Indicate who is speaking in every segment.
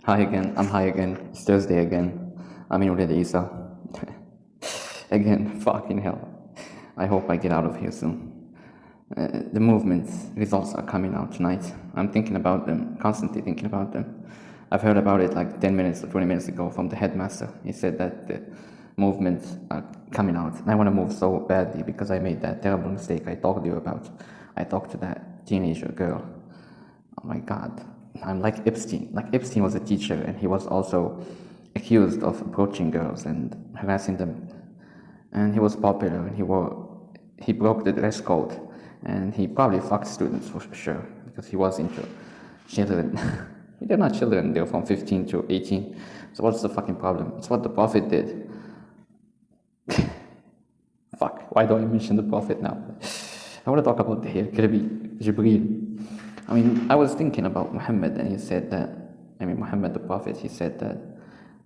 Speaker 1: Hi again, I'm high again, it's Thursday again, I'm in already Isa. Again, fucking hell. I hope I get out of here soon. The movement results are coming out tonight. I'm thinking about them, constantly thinking about them. I've heard about it like 10 minutes or 20 minutes ago from the headmaster. He said that the movements are coming out. And I want to move so badly because I made that terrible mistake I told you about. I talked to that teenager girl. Oh my God. I'm like Epstein. Like Epstein was a teacher and he was also accused of approaching girls and harassing them. And he was popular and he broke the dress code and he probably fucked students for sure because he was into children. They're not children, they're from 15 to 18. So what's the fucking problem? It's what the Prophet did. Fuck, why do I mention the Prophet now? I want to talk about the Jibreel. I mean, I was thinking about Muhammad and he said that, Muhammad the Prophet, he said that,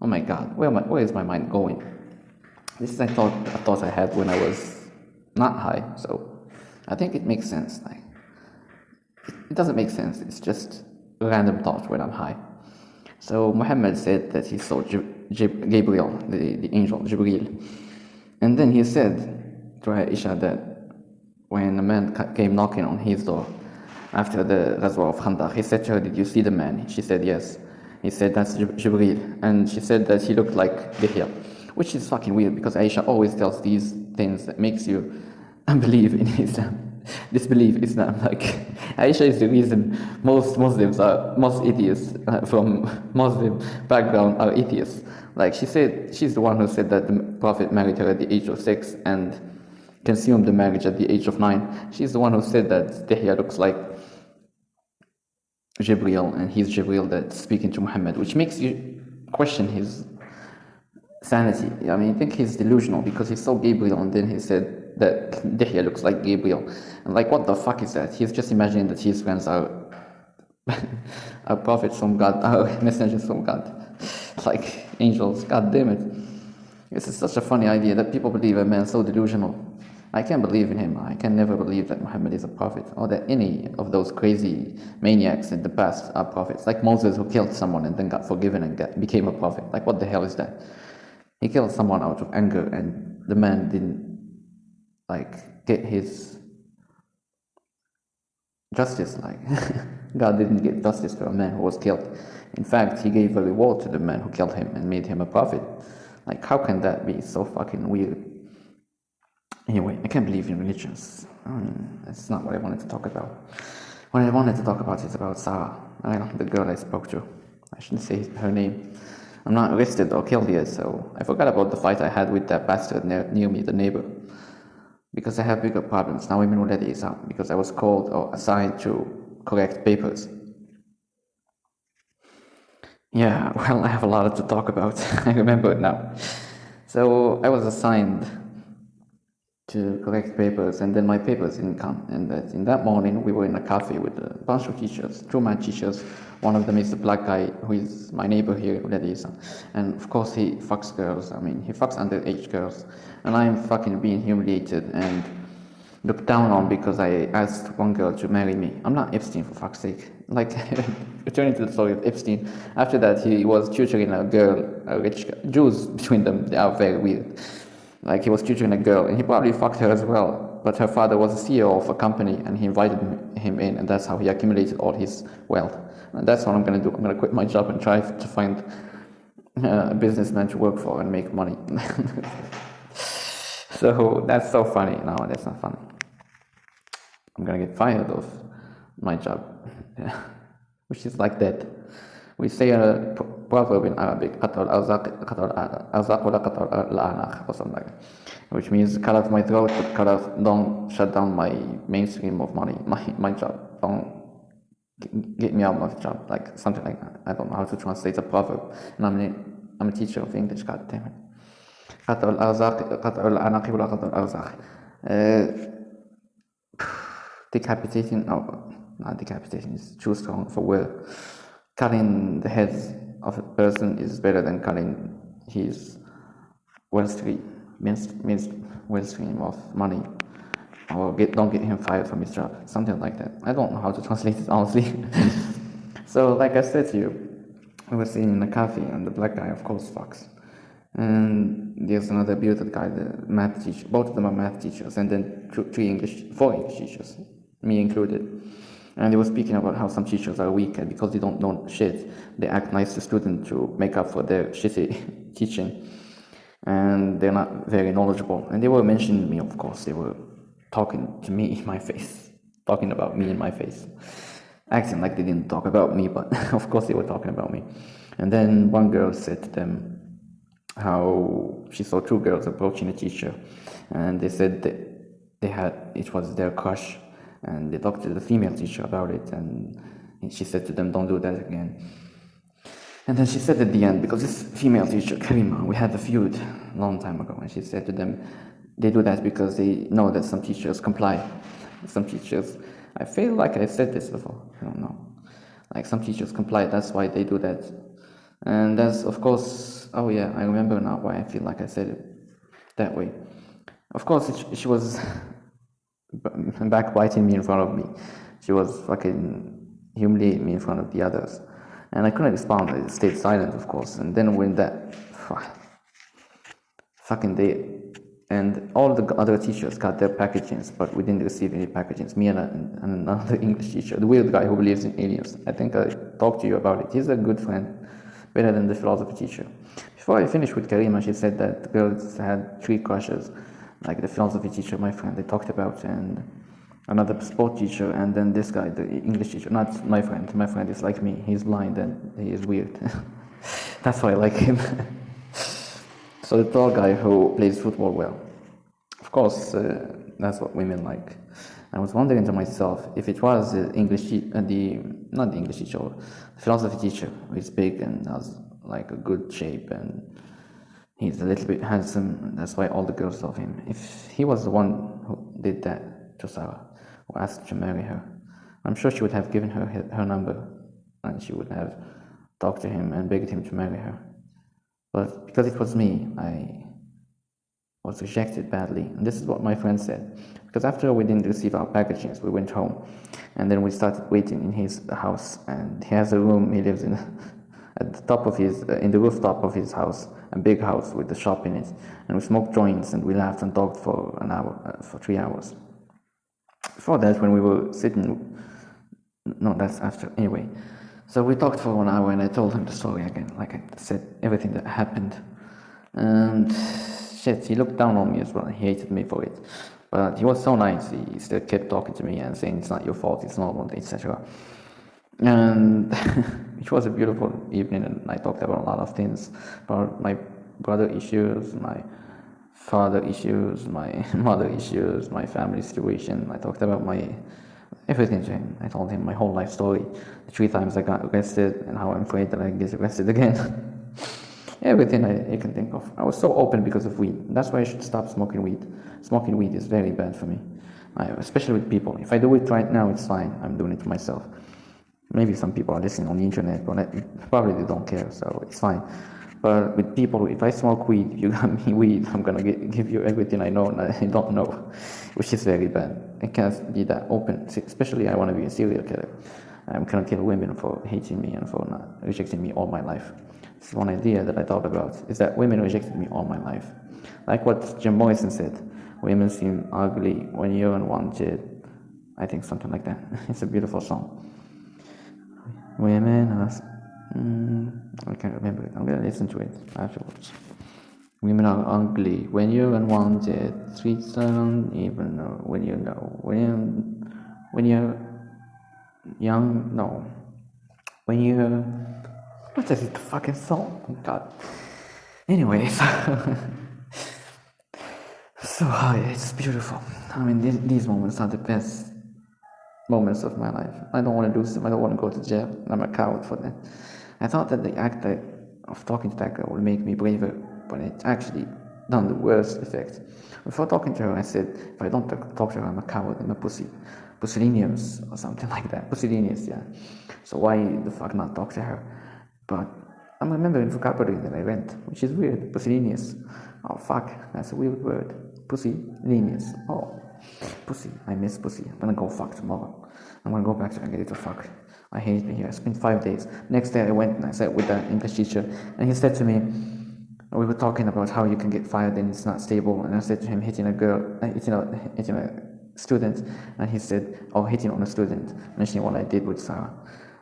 Speaker 1: oh my God, where is my mind going? This is a thought I had when I was not high, so I think it makes sense. Like, it doesn't make sense, it's just a random thought when I'm high. So Muhammad said that he saw Gabriel, the angel, Jibreel. And then he said to Aisha that when a man came knocking on his door, after the Ghazwa of Khandaq, he said to her, did you see the man? She said, yes. He said, that's Jibreel. And she said that he looked like Dihya, which is fucking weird because Aisha always tells these things that makes you unbelieve in Islam, disbelieve Islam. Like, Aisha is the reason most idiots from Muslim background are atheists. Like, she said, she's the one who said that the Prophet married her at the age of 6 and consumed the marriage at the age of 9. She's the one who said that Dihya looks like Jibreel, and he's Jibreel that's speaking to Muhammad, which makes you question his sanity. I mean, I think he's delusional because he saw Gabriel and then he said that Dihya looks like Gabriel. And like, what the fuck is that? He's just imagining that his friends are prophets from God, are messengers from God, like angels. God damn it. This is such a funny idea that people believe a man so delusional. I can't believe in him. I can never believe that Muhammad is a prophet or that any of those crazy maniacs in the past are prophets. Like Moses, who killed someone and then got forgiven and became a prophet. Like, what the hell is that? He killed someone out of anger and the man didn't get his justice. Like, God didn't give justice to a man who was killed. In fact, he gave a reward to the man who killed him and made him a prophet. Like, how can that be so fucking weird? Anyway, I can't believe in religions. That's not what I wanted to talk about. What I wanted to talk about is about Sarah, the girl I spoke to. I shouldn't say her name. I'm not arrested or killed yet, so I forgot about the fight I had with that bastard near me, the neighbor. Because I have bigger problems. Now I'm in already out because I was called or assigned to correct papers. Yeah, well, I have a lot to talk about. I remember it now. So I was assigned to correct papers, and then my papers didn't come. And in that morning, we were in a cafe with a bunch of teachers, 2 mad teachers. One of them is the black guy who is my neighbor here, and of course he fucks girls. I mean, he fucks underage girls, and I am fucking being humiliated and looked down on because I asked one girl to marry me. I'm not Epstein, for fuck's sake. Like, returning to the story of Epstein, after that he was tutoring a girl, a rich girl. Jews between them, they are very weird. Like, he was tutoring a girl, and he probably fucked her as well. But her father was a CEO of a company, and he invited him in, and that's how he accumulated all his wealth. And that's what I'm going to do. I'm going to quit my job and try to find a businessman to work for and make money. So that's so funny. No, that's not funny. I'm going to get fired of my job, which is like that. We say a proverb in Arabic, قطع الأرزاق ولا قطع الأعناق, or something like that, which means cut off my throat, but don't shut down my mainstream of money, my job. Don't get me out of my job, like something like that. I don't know how to translate a proverb, and I'm a teacher of English, god damn it. قطع الأرزاق قطع الأعناق ولا قطع الأرزاق. Decapitating, no, not decapitation, is too strong for word. Cutting the heads of a person is better than cutting his wellstream of money, or don't get him fired from his job, something like that. I don't know how to translate it honestly. So, like I said to you, We were sitting in a cafe, and the black guy, of course, fucks. And there's another bearded guy, the math teacher. Both of them are math teachers, and then four English teachers, me included. And they were speaking about how some teachers are weak, and because they don't know shit, they act nice to students to make up for their shitty teaching. And they're not very knowledgeable. And they were mentioning me, of course. They were talking to me in my face, talking about me in my face, acting like they didn't talk about me, but of course they were talking about me. And then one girl said to them how she saw two girls approaching the teacher, and they said that it was their crush, and they talked to the female teacher about it, and she said to them, don't do that again. And then she said at the end, because this female teacher, Karima, we had a feud a long time ago, and she said to them, they do that because they know that some teachers comply. Some teachers, I feel like I said this before, I don't know. Like some teachers comply, that's why they do that. And that's, of course, oh yeah, I remember now why I feel like I said it that way. Of course, she was backbiting me in front of me. She was fucking humiliating me in front of the others. And I couldn't respond, I stayed silent, of course. And then when that fucking day, and all the other teachers got their packages, but we didn't receive any packages. Me and another English teacher, the weird guy who believes in aliens. I think I talked to you about it. He's a good friend, better than the philosophy teacher. Before I finished with Karima, she said that girls had 3 crushes, like the philosophy teacher, my friend, they talked about, and another sport teacher, and then this guy, the English teacher, not my friend. My friend is like me, he's blind and he is weird. That's why I like him. So the tall guy who plays football well. Of course, that's what women like. I was wondering to myself if it was the not the English teacher, the philosophy teacher, who is big and has like a good shape and he's a little bit handsome, and that's why all the girls love him. If he was the one who did that to Sarah, who asked to marry her, I'm sure she would have given her number, and she would have talked to him and begged him to marry her. But because it was me, I was rejected badly. And this is what my friend said. Because after we didn't receive our packages, we went home. And then we started waiting in his house. And he has a room, he lives in at the top of in the rooftop of his house, a big house with a shop in it. And we smoked joints and we laughed and talked for an hour, for 3 hours. Before that, when we were sitting, no, that's after, anyway. So we talked for 1 hour and I told him the story again, like I said, everything that happened. And shit, he looked down on me as well, he hated me for it. But he was so nice, he still kept talking to me and saying it's not your fault, it's normal, etc. And it was a beautiful evening, and I talked about a lot of things, about my brother issues, my father issues, my mother issues, my family situation. I talked about everything to him. I told him my whole life story, the 3 times I got arrested and how I'm afraid that I get arrested again. Everything I can think of. I was so open because of weed. That's why I should stop smoking weed. Smoking weed is very bad for me, especially with people. If I do it right now, it's fine. I'm doing it to myself. Maybe some people are listening on the internet, but probably they don't care, so it's fine. But with people, if I smoke weed, if you got me weed, I'm gonna give you everything I know and I don't know, which is very bad. I can't be that open, especially I want to be a serial killer. I'm gonna kill women for hating me and for not rejecting me all my life. This is one idea that I thought about, is that women rejected me all my life. Like what Jim Morrison said, women seem ugly when you're unwanted. I think something like that. It's a beautiful song. Women are... I can't remember it. I'm gonna listen to it afterwards. Women are ugly when you're unwanted. Streets don't even know when you know. When you're young, no. When you're... What is it, the fucking song? Oh God. Anyways. So it's beautiful. I mean, these moments are the best moments of my life. I don't want to do some. I don't want to go to jail. I'm a coward for that. I thought that the act of talking to that girl would make me braver, but it actually done the worst effect. Before talking to her, I said, if I don't talk to her, I'm a coward, I'm a pussy. Pusillanimous or something like that. Pusillanimous, yeah. So why the fuck not talk to her? But I'm remembering vocabulary that I read, which is weird. Pusillanimous. Oh fuck, that's a weird word. Pusillanimous. Oh, pussy. I miss pussy. I'm gonna go fuck tomorrow. I'm gonna go back to and get it to fuck. I hate being here. I spent 5 days. Next day I went and I sat with the English teacher, and he said to me, we were talking about how you can get fired and it's not stable, and I said to him, hitting a student, and he said, oh, hitting on a student, mentioning what I did with Sarah.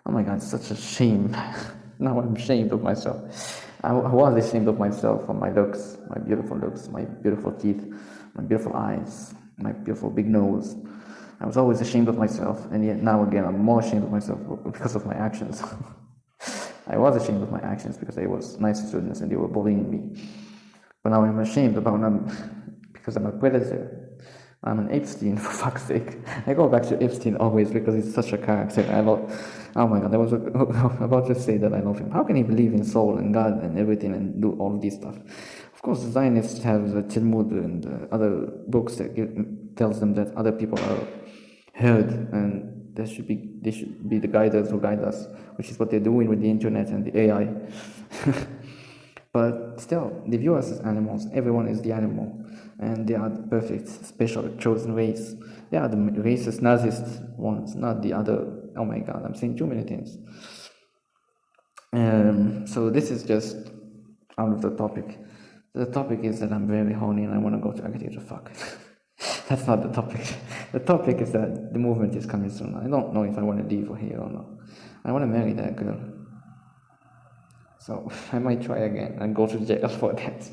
Speaker 1: Oh my God, it's such a shame. Now I'm ashamed of myself. I was ashamed of myself for my looks, my beautiful teeth, my beautiful eyes, my beautiful big nose. I was always ashamed of myself, and yet now again I'm more ashamed of myself because of my actions. I was ashamed of my actions because I was nice students and they were bullying me. But now I'm ashamed about them because I'm a predator. I'm an Epstein, for fuck's sake. I go back to Epstein always because he's such a character. Oh my God, I was about to say that I love him. How can he believe in soul and God and everything and do all this stuff? Of course, the Zionists have the Talmud and other books that tells them that other people are heard and they should be the guiders who guide us, which is what they're doing with the internet and the AI. But still, they view us as animals. Everyone is the animal, and they are the perfect, special, chosen race. They are the racist, Nazist ones, not the other. Oh my God, I'm saying too many things. So this is just out of the topic. The topic is that I'm very horny and I want to go to architecture. Fuck. That's not the topic. The topic is that the movement is coming soon. I don't know if I want to leave here or not. I want to marry that girl. So I might try again and go to jail for that.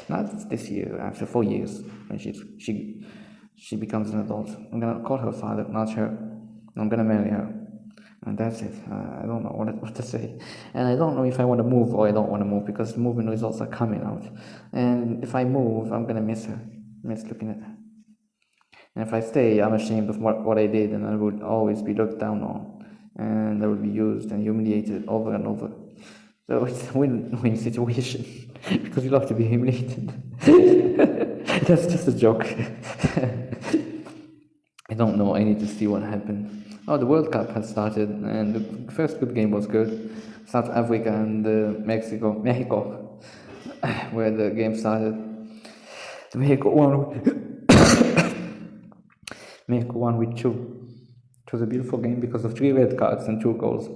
Speaker 1: Not this year, after 4 years, when she becomes an adult. I'm gonna call her father, not her. I'm gonna marry her. And that's it. I don't know what to say. And I don't know if I want to move or I don't want to move because the movement results are coming out. And if I move, I'm gonna miss her. Miss looking at her. And if I stay, I'm ashamed of what I did, and I would always be looked down on, and I would be used and humiliated over and over. So it's a win-win situation because you love to be humiliated. That's just a joke. I don't know. I need to see what happened. Oh, the World Cup has started, and the first good game was good. South Africa and Mexico, where the game started. Mexico won with 2. It was a beautiful game because of 3 red cards and 2 goals.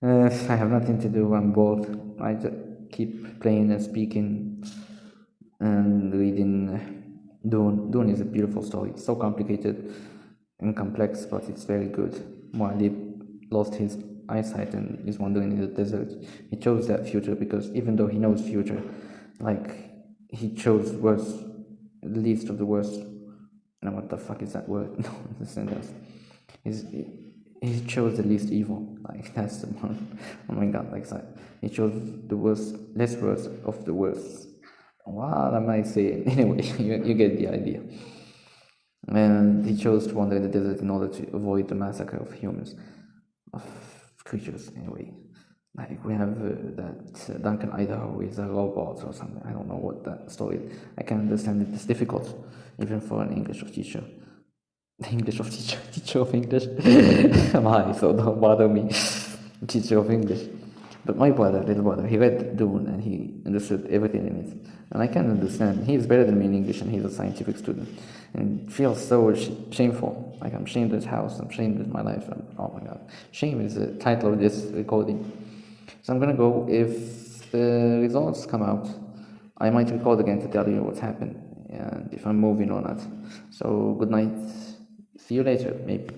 Speaker 1: I have nothing to do. I'm bored. I just keep playing and speaking and reading. Dune is a beautiful story. It's so complicated and complex, but it's very good. Muad'Dib lost his eyesight and is wandering in the desert. He chose that future because even though he knows future, like he chose worst, the least of the worst. Now what the fuck is that word? No, the sentence. He chose the least evil. Like that's the one. Oh my God, like that. He chose the worst, less worst of the worst. What am I saying? Anyway, you get the idea. And he chose to wander in the desert in order to avoid the massacre of humans, of creatures. Anyway, like we have that Duncan Idaho is a robot or something. I don't know what that story is. I can understand it. It's difficult, even for an English teacher. Teacher of English. I'm high, so don't bother me. Teacher of English. But my little brother, he read Dune and he understood everything in it. And I can understand. He's better than me in English and he's a scientific student. And it feels so shameful. Like I'm shamed at his house, I'm shamed at my life. Oh my God. Shame is the title of this recording. So I'm gonna go. If the results come out, I might record again to tell you what's happened and if I'm moving or not. So good night. See you later, maybe.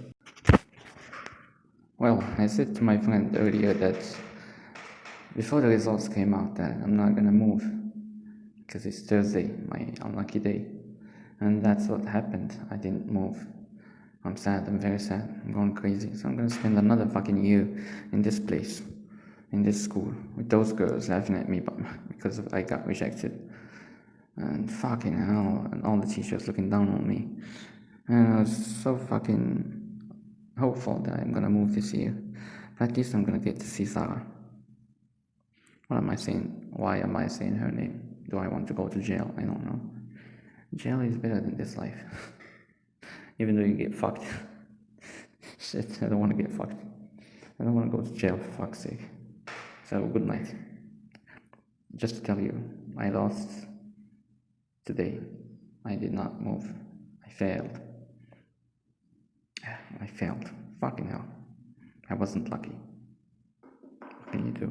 Speaker 1: Well, I said to my friend earlier that before the results came out that I'm not gonna move because it's Thursday, my unlucky day, and that's what happened. I didn't move. I'm sad. I'm very sad. I'm going crazy. So I'm gonna spend another fucking year in this place, in this school, with those girls laughing at me because I got rejected, and fucking hell, and all the teachers looking down on me. And I was so fucking hopeful that I'm gonna move this year. But at least I'm gonna get to see Sarah. What am I saying? Why am I saying her name? Do I want to go to jail? I don't know. Jail is better than this life. Even though you get fucked. Shit, I don't want to get fucked. I don't want to go to jail for fuck's sake. So, good night. Just to tell you, I lost today. I did not move. I failed. Fucking hell. I wasn't lucky. What can you do?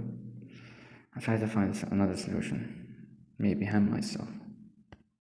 Speaker 1: I try to find another solution. Maybe hang myself.